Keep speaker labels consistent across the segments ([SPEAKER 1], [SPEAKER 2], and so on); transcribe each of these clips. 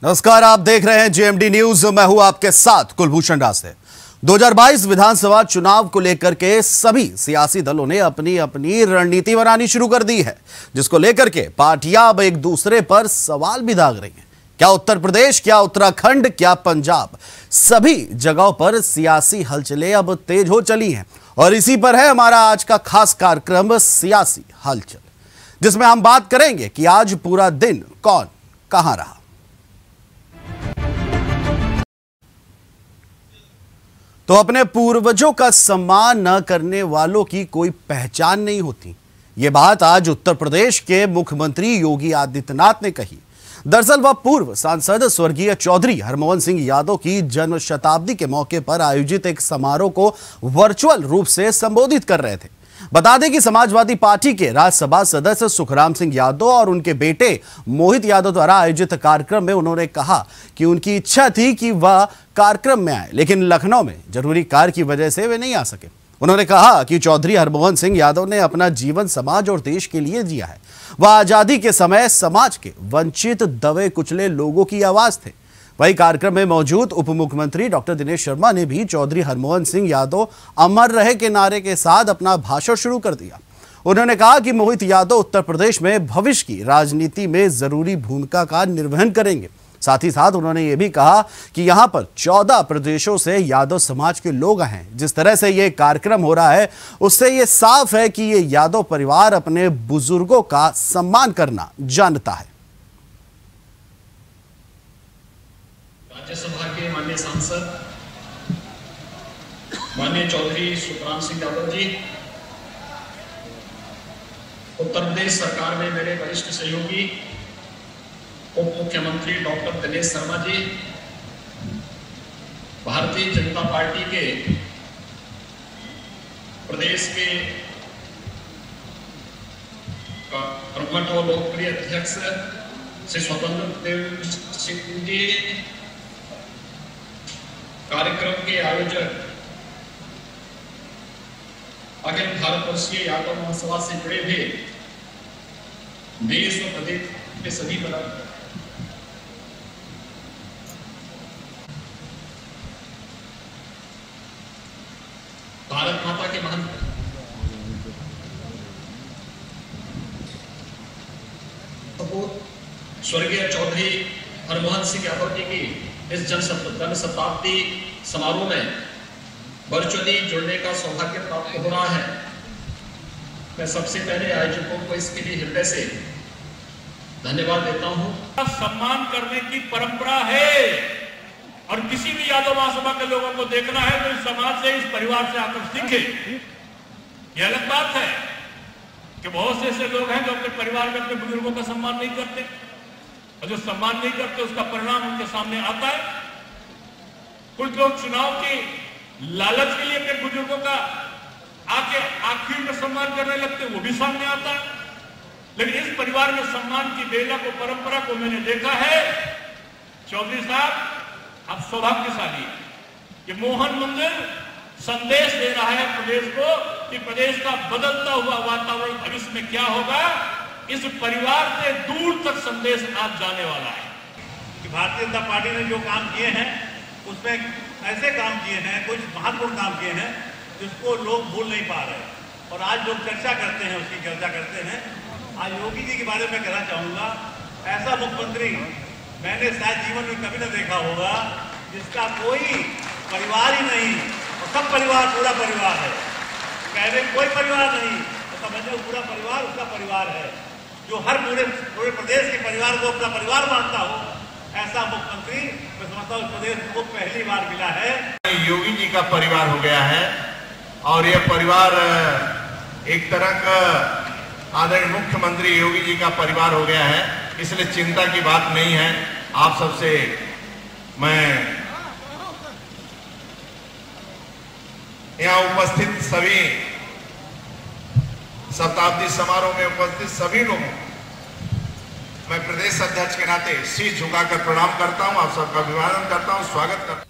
[SPEAKER 1] नमस्कार, आप देख रहे हैं जेएमडी न्यूज। मैं हूं आपके साथ कुलभूषण रास्ते। 2022 विधानसभा चुनाव को लेकर के सभी सियासी दलों ने अपनी अपनी रणनीति बनानी शुरू कर दी है, जिसको लेकर के पार्टियां अब एक दूसरे पर सवाल भी दाग रही हैं। क्या उत्तर प्रदेश, क्या उत्तराखंड, क्या पंजाब, सभी जगहों पर सियासी हलचलें अब तेज हो चली हैं। और इसी पर है हमारा आज का खास कार्यक्रम सियासी हलचल, जिसमें हम बात करेंगे कि आज पूरा दिन कौन कहां रहा। तो अपने पूर्वजों का सम्मान न करने वालों की कोई पहचान नहीं होती। ये बात आज उत्तर प्रदेश के मुख्यमंत्री योगी आदित्यनाथ ने कही। दरअसल वह पूर्व सांसद स्वर्गीय चौधरी हरमोहन सिंह यादव की जन्म शताब्दी के मौके पर आयोजित एक समारोह को वर्चुअल रूप से संबोधित कर रहे थे। बता दें कि समाजवादी पार्टी के राज्यसभा सदस्य सुखराम सिंह यादव और उनके बेटे मोहित यादव द्वारा आयोजित कार्यक्रम में उन्होंने कहा कि उनकी इच्छा थी कि वह कार्यक्रम में आए, लेकिन लखनऊ में जरूरी कार्य की वजह से वे नहीं आ सके। उन्होंने कहा कि चौधरी हरमोहन सिंह यादव ने अपना जीवन समाज और देश के लिए जिया है। वह आजादी के समय समाज के वंचित, दबे कुचले लोगों की आवाज थे। वही कार्यक्रम में मौजूद उप मुख्यमंत्री डॉक्टर दिनेश शर्मा ने भी चौधरी हरमोहन सिंह यादव अमर रहे के नारे के साथ अपना भाषण शुरू कर दिया। उन्होंने कहा कि मोहित यादव उत्तर प्रदेश में भविष्य की राजनीति में जरूरी भूमिका का निर्वहन करेंगे। साथ ही साथ उन्होंने ये भी कहा कि यहां पर 14 प्रदेशों से यादव समाज के लोग हैं। जिस तरह से ये कार्यक्रम हो रहा है, उससे ये साफ है कि ये यादव परिवार अपने बुजुर्गों का सम्मान करना जानता है।
[SPEAKER 2] राज्यसभा के माननीय सांसद माननीय चौधरी सुखराम सिंह यादव जी, उत्तर प्रदेश सरकार में मेरे वरिष्ठ सहयोगी उप मुख्यमंत्री डॉक्टर दिनेश शर्मा जी, भारतीय जनता पार्टी के प्रदेश के कर्मठ और लोकप्रिय अध्यक्ष श्री स्वतंत्र देव सिंह जी, कार्यक्रम के आयोजक अखिल भारतवर्षीय यादव महासभा से जुड़े हुए देश और प्रदेश के सभी भारत माता के महान स्वर्गीय चौधरी हरमोहन सिंह यादव जी की इस जन्म शताब्दी समारोह में वर्चुअली जुड़ने का सौभाग्य प्राप्त हो रहा है। मैं सबसे पहले आयोजकों को इसके लिए हृदय से धन्यवाद देता हूं।
[SPEAKER 3] सम्मान करने की परंपरा है और किसी भी यादव महासभा के लोगों को देखना है तो इस समाज से, इस परिवार से आकर सीखे। यह अलग बात है कि बहुत से ऐसे लोग हैं जो अपने परिवार में अपने बुजुर्गों का सम्मान नहीं करते, और जो सम्मान नहीं करते उसका परिणाम उनके सामने आता है। कुछ लोग चुनाव के लालच के लिए अपने बुजुर्गों का आके आखिर में सम्मान करने लगते, वो भी सामने आता है। लेकिन इस परिवार में सम्मान की बेला को, परंपरा को मैंने देखा है। चौधरी साहब, आप सौभाग्यशाली है कि मोहन मंदिर संदेश दे रहा है प्रदेश को कि प्रदेश का बदलता हुआ वातावरण भविष्य में क्या होगा, इस परिवार से दूर तक संदेश आज जाने वाला है
[SPEAKER 4] कि भारतीय जनता पार्टी ने जो काम किए हैं उसमें ऐसे काम किए हैं, कुछ महत्वपूर्ण काम किए हैं जिसको लोग भूल नहीं पा रहे, और आज लोग चर्चा करते हैं, उसकी चर्चा करते हैं। आज योगी जी के बारे में कहना चाहूंगा, ऐसा मुख्यमंत्री मैंने शायद जीवन में कभी न देखा होगा जिसका कोई परिवार ही नहीं और सब परिवार, पूरा परिवार है। कह रहे कोई परिवार नहीं तो समझो पूरा परिवार उसका परिवार है, जो हर पूरे प्रदेश के परिवार को अपना परिवार मानता हो। ऐसा मुख्यमंत्री मैं समझता हूं प्रदेश को पहली बार मिला है।
[SPEAKER 5] योगी जी का परिवार हो गया है और यह परिवार एक तरह का आदरणीय मुख्यमंत्री योगी जी का परिवार हो गया है, इसलिए चिंता की बात नहीं है। आप सबसे मैं यहाँ उपस्थित सभी शताब्दी समारोह में उपस्थित सभी लोगों, मैं प्रदेश अध्यक्ष के नाते शीश झुकाकर प्रणाम करता हूं, आप सबका अभिवादन करता हूं, स्वागत करता हूं।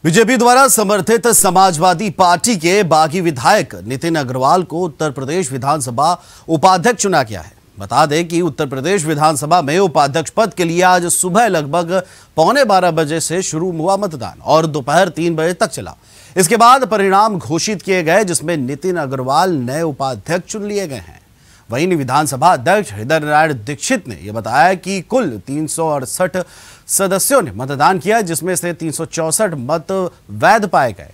[SPEAKER 1] बीजेपी द्वारा समर्थित समाजवादी पार्टी के बागी विधायक नितिन अग्रवाल को उत्तर प्रदेश विधानसभा उपाध्यक्ष चुना गया है। बता दें कि उत्तर प्रदेश विधानसभा में उपाध्यक्ष पद के लिए आज सुबह लगभग 11:15 बजे से शुरू हुआ मतदान और दोपहर 3 बजे तक चला। इसके बाद परिणाम घोषित किए गए, जिसमें नितिन अग्रवाल नए उपाध्यक्ष चुन लिए गए हैं। वहीं विधानसभा अध्यक्ष हृदय नारायण दीक्षित ने यह बताया कि कुल 368 सदस्यों ने मतदान किया, जिसमें से 364 मत वैध पाए गए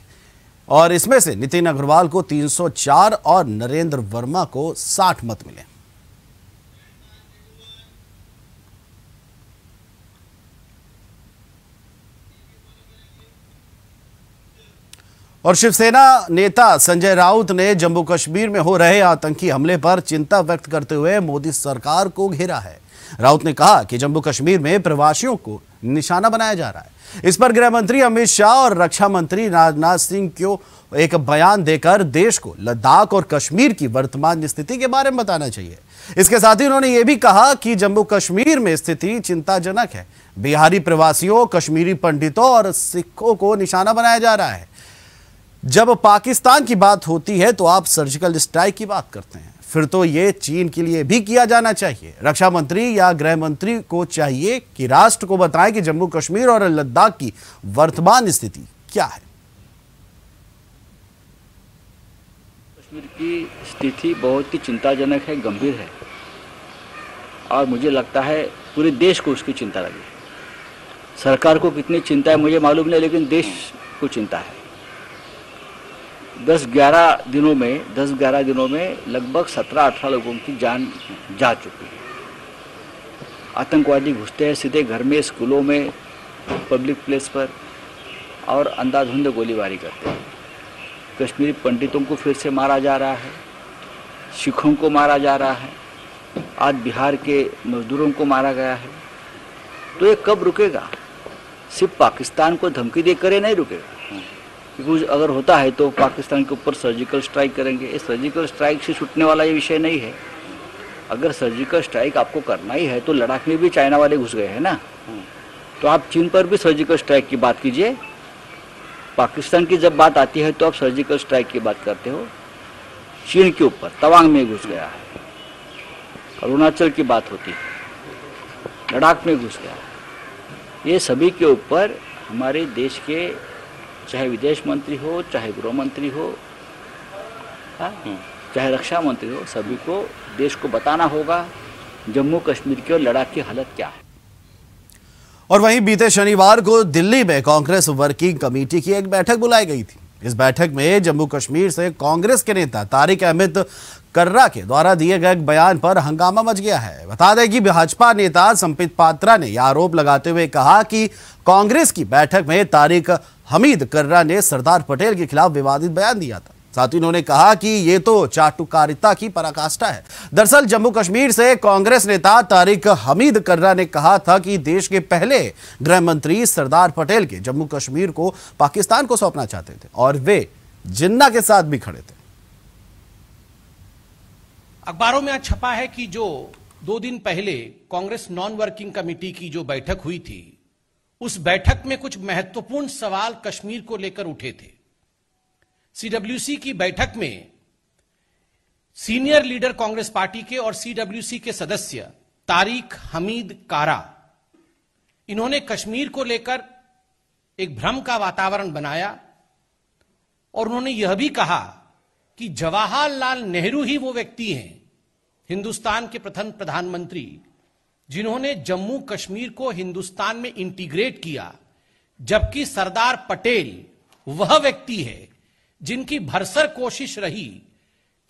[SPEAKER 1] और इसमें से नितिन अग्रवाल को 304 और नरेंद्र वर्मा को 60 मत मिले। और शिवसेना नेता संजय राउत ने जम्मू कश्मीर में हो रहे आतंकी हमले पर चिंता व्यक्त करते हुए मोदी सरकार को घेरा है। राउत ने कहा कि जम्मू कश्मीर में प्रवासियों को निशाना बनाया जा रहा है। इस पर गृह मंत्री अमित शाह और रक्षा मंत्री राजनाथ सिंह को एक बयान देकर देश को लद्दाख और कश्मीर की वर्तमान स्थिति के बारे में बताना चाहिए। इसके साथ ही उन्होंने ये भी कहा कि जम्मू कश्मीर में स्थिति चिंताजनक है। बिहारी प्रवासियों, कश्मीरी पंडितों और सिखों को निशाना बनाया जा रहा है। जब पाकिस्तान की बात होती है तो आप सर्जिकल स्ट्राइक की बात करते हैं, फिर तो ये चीन के लिए भी किया जाना चाहिए। रक्षा मंत्री या गृह मंत्री को चाहिए कि राष्ट्र को बताएं कि जम्मू कश्मीर और लद्दाख की वर्तमान स्थिति क्या है।
[SPEAKER 6] कश्मीर की स्थिति बहुत ही चिंताजनक है, गंभीर है और मुझे लगता है पूरे देश को उसकी चिंता लगी। सरकार को कितनी चिंता है मुझे मालूम नहीं, लेकिन देश को चिंता है। 10-11 दिनों में लगभग 17-18 लोगों की जान जा चुकी है। आतंकवादी घुसते हैं सीधे घर में, स्कूलों में, पब्लिक प्लेस पर और अंधाधुंध गोलीबारी करते हैं। कश्मीरी पंडितों को फिर से मारा जा रहा है, सिखों को मारा जा रहा है, आज बिहार के मजदूरों को मारा गया है। तो ये कब रुकेगा? सिर्फ पाकिस्तान को धमकी देकर ये नहीं रुकेगा, क्योंकि अगर होता है तो पाकिस्तान के ऊपर सर्जिकल स्ट्राइक करेंगे। ये सर्जिकल स्ट्राइक से छूटने वाला ये विषय नहीं है। अगर सर्जिकल स्ट्राइक आपको करना ही है तो लद्दाख में भी चाइना वाले घुस गए हैं ना, तो आप चीन पर भी सर्जिकल स्ट्राइक की बात कीजिए। पाकिस्तान की जब बात आती है तो आप सर्जिकल स्ट्राइक की बात करते हो। चीन के ऊपर तवांग में घुस गया है, अरुणाचल की बात होती है, लद्दाख में घुस गया है। ये सभी के ऊपर हमारे देश के चाहे विदेश मंत्री हो, चाहे गृह मंत्री हो, चाहे रक्षा मंत्री हो, सभी को देश को बताना होगा जम्मू कश्मीर की और लद्दाख की हालत क्या है।
[SPEAKER 1] और वहीं बीते शनिवार को दिल्ली में कांग्रेस वर्किंग कमेटी की एक बैठक बुलाई गई थी। इस बैठक में जम्मू कश्मीर से कांग्रेस के नेता तारिक अहमद कर्रा के द्वारा दिए गए बयान पर हंगामा मच गया है। बता दें कि भाजपा नेता संबित पात्रा ने यह आरोप लगाते हुए कहा कि कांग्रेस की बैठक में तारिक हमीद कर्रा ने सरदार पटेल के खिलाफ विवादित बयान दिया था। साथ ही उन्होंने कहा कि ये तो चाटुकारिता की पराकाष्ठा है। दरअसल जम्मू कश्मीर से कांग्रेस नेता तारिक हमीद कर्रा ने कहा था कि देश के पहले गृह मंत्री सरदार पटेल के जम्मू कश्मीर को पाकिस्तान को सौंपना चाहते थे और वे जिन्ना के साथ भी खड़े थे।
[SPEAKER 7] अखबारों में आज छपा है कि जो 2 दिन पहले कांग्रेस नॉन वर्किंग कमेटी की जो बैठक हुई थी, उस बैठक में कुछ महत्वपूर्ण सवाल कश्मीर को लेकर उठे थे। सीडब्ल्यूसी की बैठक में सीनियर लीडर कांग्रेस पार्टी के और सीडब्ल्यूसी के सदस्य तारिक हमीद कर्रा, इन्होंने कश्मीर को लेकर एक भ्रम का वातावरण बनाया और उन्होंने यह भी कहा कि जवाहरलाल नेहरू ही वो व्यक्ति हैं, हिंदुस्तान के प्रथम प्रधानमंत्री, जिन्होंने जम्मू कश्मीर को हिंदुस्तान में इंटीग्रेट किया, जबकि सरदार पटेल वह व्यक्ति है जिनकी भरसक कोशिश रही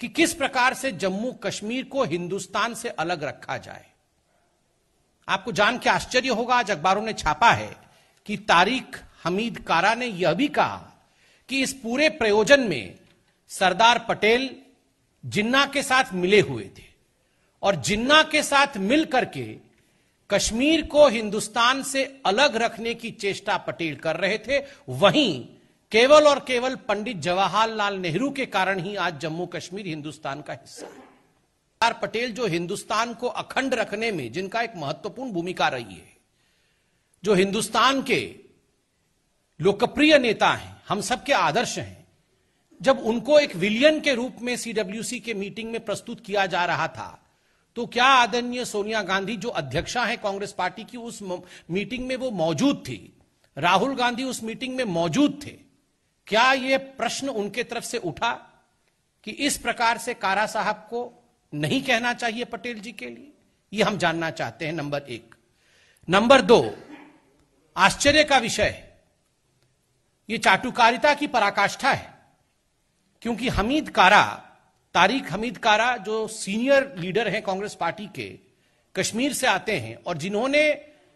[SPEAKER 7] कि किस प्रकार से जम्मू कश्मीर को हिंदुस्तान से अलग रखा जाए। आपको जान के आश्चर्य होगा, आज अखबारों ने छापा है कि तारिक हमीद कर्रा ने यह भी कहा कि इस पूरे प्रयोजन में सरदार पटेल जिन्ना के साथ मिले हुए थे और जिन्ना के साथ मिल करके कश्मीर को हिंदुस्तान से अलग रखने की चेष्टा पटेल कर रहे थे। वहीं केवल और केवल पंडित जवाहरलाल नेहरू के कारण ही आज जम्मू कश्मीर हिंदुस्तान का हिस्सा है। सरदार पटेल जो हिंदुस्तान को अखंड रखने में जिनका एक महत्वपूर्ण भूमिका रही है, जो हिंदुस्तान के लोकप्रिय नेता हैं, हम सबके आदर्श हैं, जब उनको एक विलियन के रूप में सीडब्ल्यूसी के मीटिंग में प्रस्तुत किया जा रहा था, तो क्या आदरणीय सोनिया गांधी जो अध्यक्षा है कांग्रेस पार्टी की, उस मीटिंग में वो मौजूद थी? राहुल गांधी उस मीटिंग में मौजूद थे? क्या यह प्रश्न उनके तरफ से उठा कि इस प्रकार से कारा साहब को नहीं कहना चाहिए पटेल जी के लिए? यह हम जानना चाहते हैं, नंबर एक। नंबर दो, आश्चर्य का विषय, यह चाटुकारिता की पराकाष्ठा है, क्योंकि तारिक हमीद कारा जो सीनियर लीडर हैं कांग्रेस पार्टी के, कश्मीर से आते हैं और जिन्होंने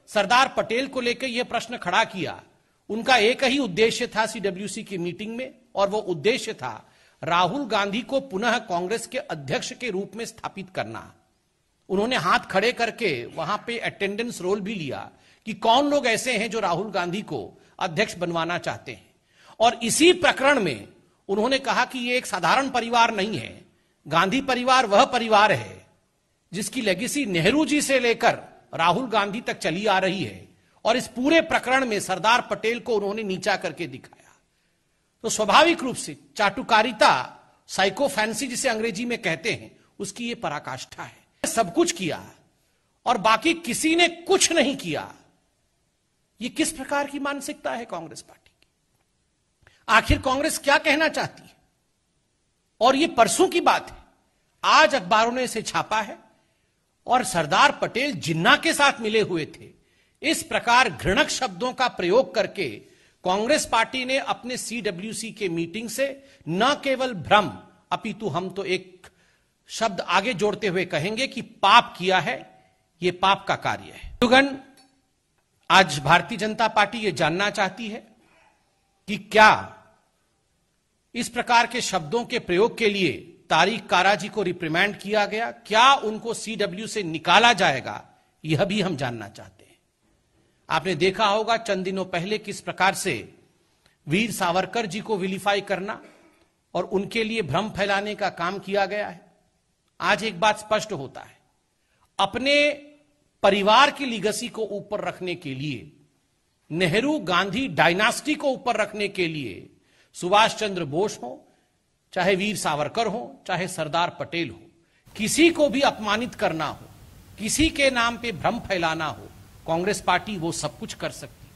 [SPEAKER 7] सरदार पटेल को लेकर यह प्रश्न खड़ा किया, उनका एक ही उद्देश्य था सीडब्ल्यूसी की मीटिंग में, और वो उद्देश्य था राहुल गांधी को पुनः कांग्रेस के अध्यक्ष के रूप में स्थापित करना। उन्होंने हाथ खड़े करके वहां पे अटेंडेंस रोल भी लिया कि कौन लोग ऐसे हैं जो राहुल गांधी को अध्यक्ष बनवाना चाहते हैं। और इसी प्रकरण में उन्होंने कहा कि यह एक साधारण परिवार नहीं है, गांधी परिवार वह परिवार है जिसकी लेगेसी नेहरू जी से लेकर राहुल गांधी तक चली आ रही है, और इस पूरे प्रकरण में सरदार पटेल को उन्होंने नीचा करके दिखाया। तो स्वाभाविक रूप से चाटुकारिता, साइको फैंसी जिसे अंग्रेजी में कहते हैं, उसकी यह पराकाष्ठा है। सब कुछ किया और बाकी किसी ने कुछ नहीं किया। यह किस प्रकार की मानसिकता है कांग्रेस पार्टी की? आखिर कांग्रेस क्या कहना चाहती है? और यह परसों की बात है, आज अखबारों ने इसे छापा है, और सरदार पटेल जिन्ना के साथ मिले हुए थे। इस प्रकार घृणक शब्दों का प्रयोग करके कांग्रेस पार्टी ने अपने सीडब्ल्यूसी के मीटिंग से न केवल भ्रम, अपितु हम तो एक शब्द आगे जोड़ते हुए कहेंगे कि पाप किया है। यह पाप का कार्य है। युगन, आज भारतीय जनता पार्टी यह जानना चाहती है कि क्या इस प्रकार के शब्दों के प्रयोग के लिए तारिक कारा जी को रिप्रिमेंड किया गया? क्या उनको सीडब्ल्यू से निकाला जाएगा? यह भी हम जानना चाहते हैं। आपने देखा होगा चंद दिनों पहले किस प्रकार से वीर सावरकर जी को विलीफाई करना और उनके लिए भ्रम फैलाने का काम किया गया है। आज एक बात स्पष्ट होता है, अपने परिवार की लीगेसी को ऊपर रखने के लिए, नेहरू गांधी डायनास्टी को ऊपर रखने के लिए, सुभाष चंद्र बोस हो, चाहे वीर सावरकर हो, चाहे सरदार पटेल हो, किसी को भी अपमानित करना हो, किसी के नाम पे भ्रम फैलाना हो, कांग्रेस पार्टी वो सब कुछ कर सकती है।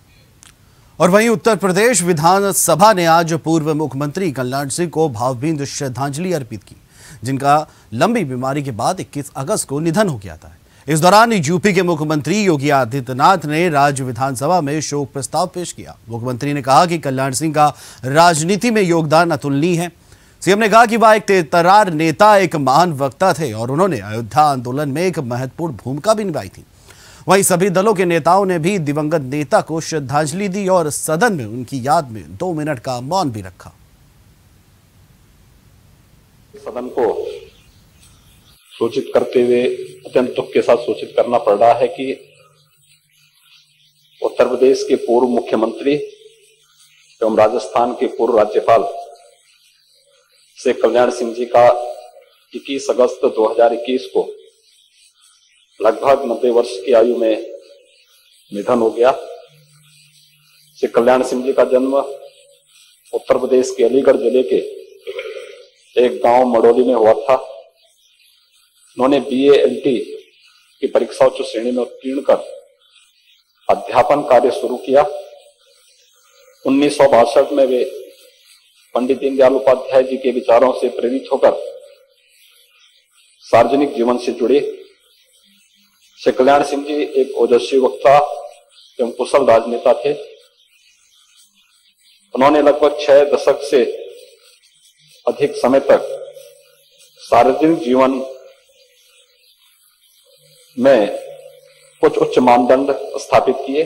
[SPEAKER 1] और वहीं उत्तर प्रदेश विधानसभा ने आज पूर्व मुख्यमंत्री कल्याण सिंह को भावभीनी श्रद्धांजलि अर्पित की, जिनका लंबी बीमारी के बाद 21 अगस्त को निधन हो गया था। इस दौरान यूपी के मुख्यमंत्री योगी आदित्यनाथ ने राज्य विधानसभा में शोक प्रस्ताव पेश किया। मुख्यमंत्री ने कहा कि कल्याण सिंह का राजनीति में योगदान अतुलनीय है। सीएम ने कहा कि वह एक तेजतर्रार नेता, एक महान वक्ता थे और उन्होंने अयोध्या आंदोलन में एक महत्वपूर्ण भूमिका भी निभाई थी। वहीं सभी दलों के नेताओं ने भी दिवंगत नेता को श्रद्धांजलि दी और सदन में उनकी याद में 2 मिनट का मौन भी रखा।
[SPEAKER 8] सदन को सूचित करते हुए अत्यंत दुख के साथ सूचित करना पड़ रहा है कि उत्तर प्रदेश के पूर्व मुख्यमंत्री एवं राजस्थान के पूर्व राज्यपाल श्री कल्याण सिंह जी का 21 अगस्त 2021 को लगभग 90 वर्ष की आयु में निधन हो गया। श्री कल्याण सिंह जी का जन्म उत्तर प्रदेश के अलीगढ़ जिले के एक गांव मड़ोली में हुआ था। उन्होंने BA-LT की परीक्षा उच्च श्रेणी में उत्तीर्ण कर अध्यापन कार्य शुरू किया। 1962 में वे पंडित दीनदयाल उपाध्याय जी के विचारों से प्रेरित होकर सार्वजनिक जीवन से जुड़े। श्री कल्याण सिंह जी एक ओजस्वी वक्ता एवं कुशल राजनेता थे। उन्होंने लगभग 6 दशक से अधिक समय तक सार्वजनिक जीवन में कुछ उच्च मानदंड स्थापित किए।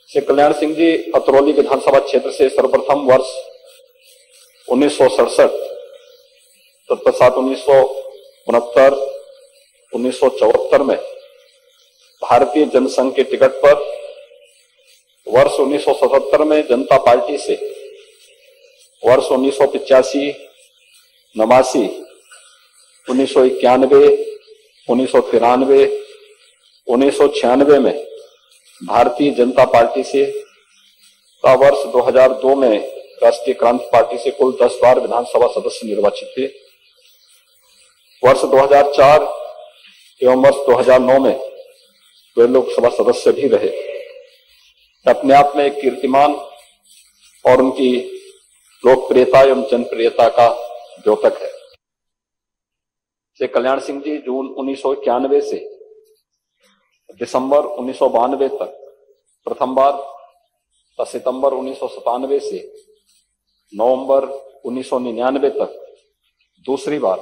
[SPEAKER 8] श्री कल्याण सिंह जी अतरौली विधानसभा क्षेत्र से सर्वप्रथम वर्ष 1967, तत्पश्चात 1969, 1974 में भारतीय जनसंघ के टिकट पर, वर्ष 1977 में जनता पार्टी से, वर्ष 1985, 89, 1991, 1993, 1996 में भारतीय जनता पार्टी से, वर्ष 2002 में राष्ट्रीय क्रांति पार्टी से कुल 10 बार विधानसभा सदस्य निर्वाचित थे। वर्ष 2004 एवं वर्ष 2009 में वे लोकसभा सदस्य भी रहे, अपने आप में एक कीर्तिमान और उनकी लोकप्रियता एवं जनप्रियता का द्योतक है। श्री कल्याण सिंह जी जून 1991 से दिसंबर 1992 तक प्रथम बार, सितंबर 1997 से नवंबर 1999 तक दूसरी बार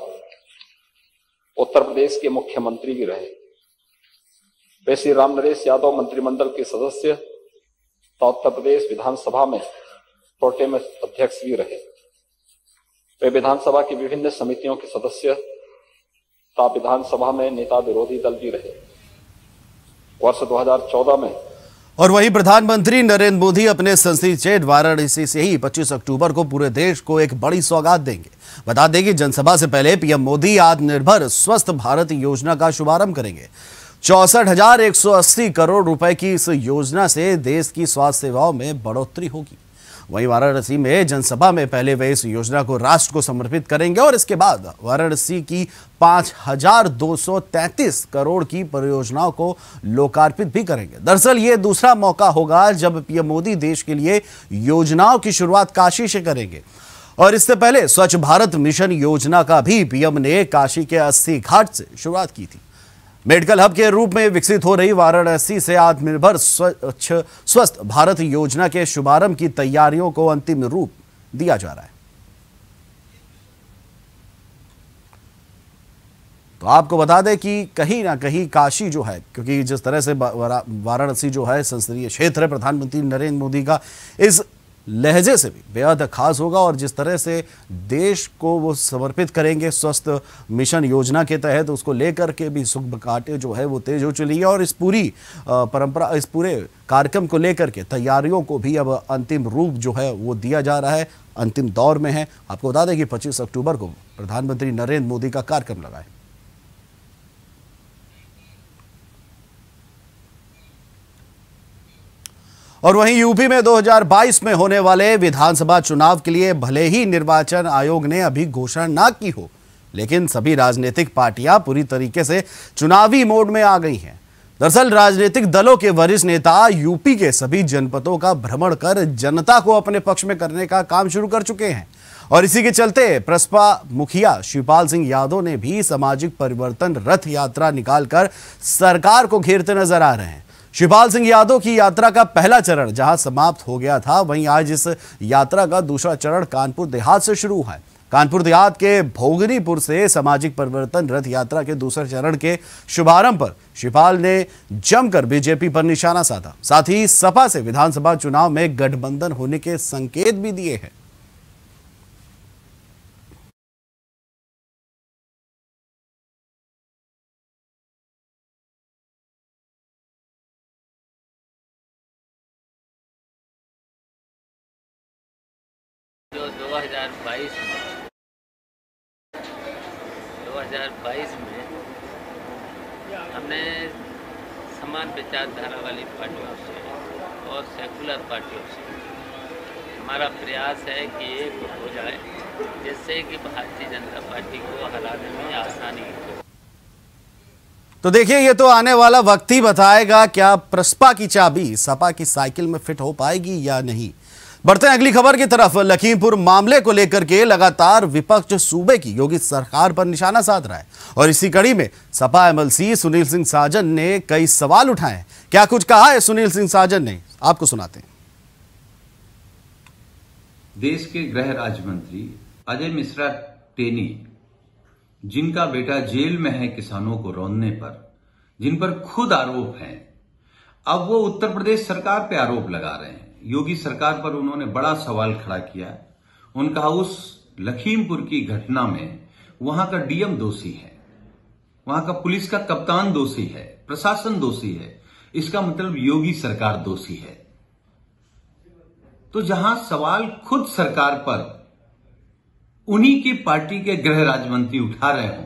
[SPEAKER 8] उत्तर प्रदेश के मुख्यमंत्री भी रहे। वे श्री राम नरेश यादव मंत्रिमंडल के सदस्य तथा उत्तर प्रदेश विधानसभा में प्रोटेम अध्यक्ष भी रहे। वे विधानसभा की विभिन्न समितियों के सदस्य तथा विधानसभा में नेता विरोधी दल भी रहे। वर्ष 2014 में
[SPEAKER 1] और वहीं प्रधानमंत्री नरेंद्र मोदी अपने संसदीय क्षेत्र वाराणसी से ही 25 अक्टूबर को पूरे देश को एक बड़ी सौगात देंगे। बता दें कि जनसभा से पहले पीएम मोदी आत्मनिर्भर स्वस्थ भारत योजना का शुभारंभ करेंगे। 64,180 करोड़ रुपए की इस योजना से देश की स्वास्थ्य सेवाओं में बढ़ोतरी होगी। वहीं वाराणसी में जनसभा में पहले वे इस योजना को राष्ट्र को समर्पित करेंगे और इसके बाद वाराणसी की 5,233 करोड़ की परियोजनाओं को लोकार्पित भी करेंगे। दरअसल ये दूसरा मौका होगा जब पीएम मोदी देश के लिए योजनाओं की शुरुआत काशी से करेंगे और इससे पहले स्वच्छ भारत मिशन योजना का भी पीएम ने काशी के 80 घाट से शुरुआत की थी। मेडिकल हब के रूप में विकसित हो रही वाराणसी से आत्मनिर्भर स्वस्थ भारत योजना के शुभारंभ की तैयारियों को अंतिम रूप दिया जा रहा है। तो आपको बता दें कि कहीं ना कहीं काशी जो है, क्योंकि जिस तरह से वाराणसी जो है संसदीय क्षेत्र है, प्रधानमंत्री नरेंद्र मोदी का इस लहजे से भी बेहद खास होगा और जिस तरह से देश को वो समर्पित करेंगे स्वस्थ मिशन योजना के तहत, उसको लेकर के भी सुख काटे जो है वो तेज हो चली है और इस पूरी परंपरा, इस पूरे कार्यक्रम को लेकर के तैयारियों को भी अब अंतिम रूप जो है वो दिया जा रहा है, अंतिम दौर में है। आपको बता दें कि 25 अक्टूबर को प्रधानमंत्री नरेंद्र मोदी का कार्यक्रम लगा है। और वहीं यूपी में 2022 में होने वाले विधानसभा चुनाव के लिए भले ही निर्वाचन आयोग ने अभी घोषणा ना की हो, लेकिन सभी राजनीतिक पार्टियां पूरी तरीके से चुनावी मोड में आ गई हैं। दरअसल राजनीतिक दलों के वरिष्ठ नेता यूपी के सभी जनपदों का भ्रमण कर जनता को अपने पक्ष में करने का काम शुरू कर चुके हैं और इसी के चलते प्रसपा मुखिया शिवपाल सिंह यादव ने भी सामाजिक परिवर्तन रथ यात्रा निकालकर सरकार को घेरते नजर आ रहे हैं। शिवपाल सिंह यादव की यात्रा का पहला चरण जहां समाप्त हो गया था, वहीं आज इस यात्रा का दूसरा चरण कानपुर देहात से शुरू है। कानपुर देहात के भोगनीपुर से सामाजिक परिवर्तन रथ यात्रा के दूसरे चरण के शुभारंभ पर शिवपाल ने जमकर बीजेपी पर निशाना साधा। साथ ही सपा से विधानसभा चुनाव में गठबंधन होने के संकेत भी दिए हैं।
[SPEAKER 9] जो 2022 में हमने समान विचारधारा वाली पार्टियों से और सेकुलर पार्टियों से हमारा प्रयास है कि एक हो जाए, जिससे कि भारतीय जनता पार्टी को हराने में आसानी हो।
[SPEAKER 1] तो देखिए, ये तो आने वाला वक्त ही बताएगा क्या प्रसपा की चाबी सपा की साइकिल में फिट हो पाएगी या नहीं। बढ़ते हैं अगली खबर की तरफ। लखीमपुर मामले को लेकर के लगातार विपक्ष सूबे की योगी सरकार पर निशाना साध रहा है और इसी कड़ी में सपा एमएलसी सुनील सिंह साजन ने कई सवाल उठाए हैं। क्या कुछ कहा है सुनील सिंह साजन ने, आपको सुनाते हैं।
[SPEAKER 10] देश के गृह राज्य मंत्री अजय मिश्रा टेनी, जिनका बेटा जेल में है किसानों को रौंदने पर, जिन पर खुद आरोप है, अब वो उत्तर प्रदेश सरकार पे आरोप लगा रहे हैं। योगी सरकार पर उन्होंने बड़ा सवाल खड़ा किया। उनका उस लखीमपुर की घटना में वहां का डीएम दोषी है, वहां का पुलिस का कप्तान दोषी है, प्रशासन दोषी है, इसका मतलब योगी सरकार दोषी है। तो जहां सवाल खुद सरकार पर उन्हीं की पार्टी के गृह राज्य मंत्री उठा रहे हों,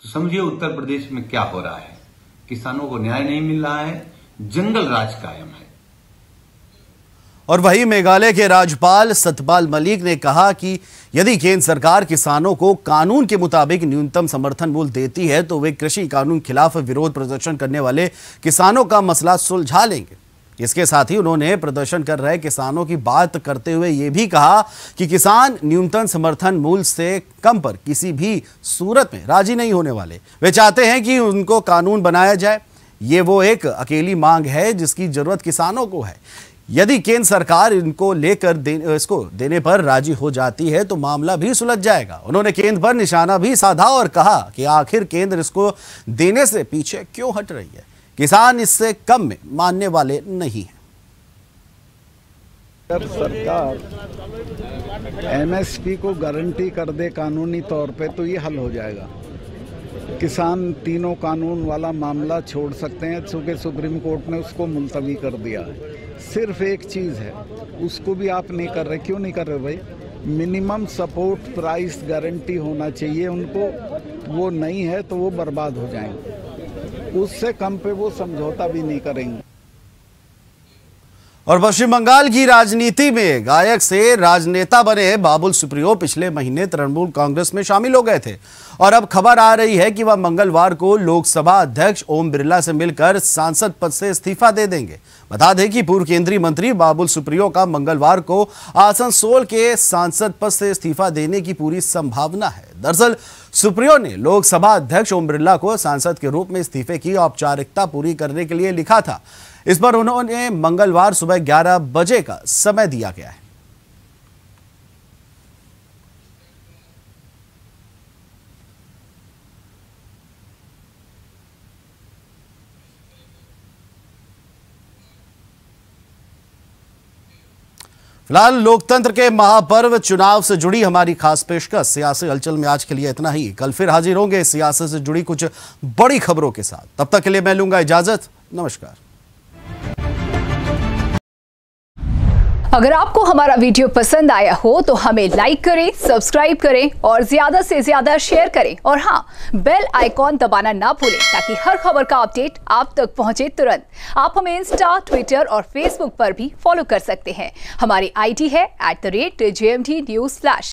[SPEAKER 10] तो समझिए उत्तर प्रदेश में क्या हो रहा है। किसानों को न्याय नहीं मिल रहा है, जंगल राज कायम है।
[SPEAKER 1] और वहीं मेघालय के राज्यपाल सत्यपाल मलिक ने कहा कि यदि केंद्र सरकार किसानों को कानून के मुताबिक न्यूनतम समर्थन मूल्य देती है तो वे कृषि कानून के खिलाफ विरोध प्रदर्शन करने वाले किसानों का मसला सुलझा लेंगे। इसके साथ ही उन्होंने प्रदर्शन कर रहे किसानों की बात करते हुए ये भी कहा कि किसान न्यूनतम समर्थन मूल्य से कम पर किसी भी सूरत में राजी नहीं होने वाले। वे चाहते हैं कि उनको कानून बनाया जाए। ये वो एक अकेली मांग है जिसकी जरूरत किसानों को है। यदि केंद्र सरकार इनको लेकर इसको देने पर राजी हो जाती है तो मामला भी सुलझ जाएगा। उन्होंने केंद्र पर निशाना भी साधा और कहा कि आखिर केंद्र इसको देने से पीछे क्यों हट रही है। किसान इससे कम में मानने वाले नहीं हैं।
[SPEAKER 11] अगर सरकार एमएसपी को गारंटी कर दे कानूनी तौर पे तो ये हल हो जाएगा। किसान तीनों कानून वाला मामला छोड़ सकते हैं, चूंकि सुप्रीम कोर्ट ने उसको मुलतवी कर दिया है। सिर्फ एक चीज़ है, उसको भी आप नहीं कर रहे। क्यों नहीं कर रहे भाई? मिनिमम सपोर्ट प्राइस गारंटी होना चाहिए उनको। वो नहीं है तो वो बर्बाद हो जाएंगे। उससे कम पे वो समझौता भी नहीं करेंगे।
[SPEAKER 1] और पश्चिम बंगाल की राजनीति में गायक से राजनेता बने बाबुल सुप्रियो पिछले महीने तृणमूल कांग्रेस में शामिल हो गए थे और अब खबर आ रही है कि वह मंगलवार को लोकसभा अध्यक्ष ओम बिरला से मिलकर सांसद पद से इस्तीफा दे देंगे। बता दें कि पूर्व केंद्रीय मंत्री बाबुल सुप्रियो का मंगलवार को आसनसोल के सांसद पद से इस्तीफा देने की पूरी संभावना है। दरअसल सुप्रियो ने लोकसभा अध्यक्ष ओम बिरला को सांसद के रूप में इस्तीफे की औपचारिकता पूरी करने के लिए लिखा था। इस पर उन्होंने मंगलवार सुबह 11 बजे का समय दिया गया है। फिलहाल लोकतंत्र के महापर्व चुनाव से जुड़ी हमारी खास पेशकश सियासी हलचल में आज के लिए इतना ही। कल फिर हाजिर होंगे सियासत से जुड़ी कुछ बड़ी खबरों के साथ। तब तक के लिए मैं लूंगा इजाजत। नमस्कार।
[SPEAKER 12] अगर आपको हमारा वीडियो पसंद आया हो तो हमें लाइक करें, सब्सक्राइब करें और ज्यादा से ज्यादा शेयर करें। और हाँ, बेल आइकॉन दबाना ना भूलें ताकि हर खबर का अपडेट आप तक पहुंचे तुरंत। आप हमें इंस्टा, ट्विटर और फेसबुक पर भी फॉलो कर सकते हैं। हमारी आईडी है @JMT News Flash।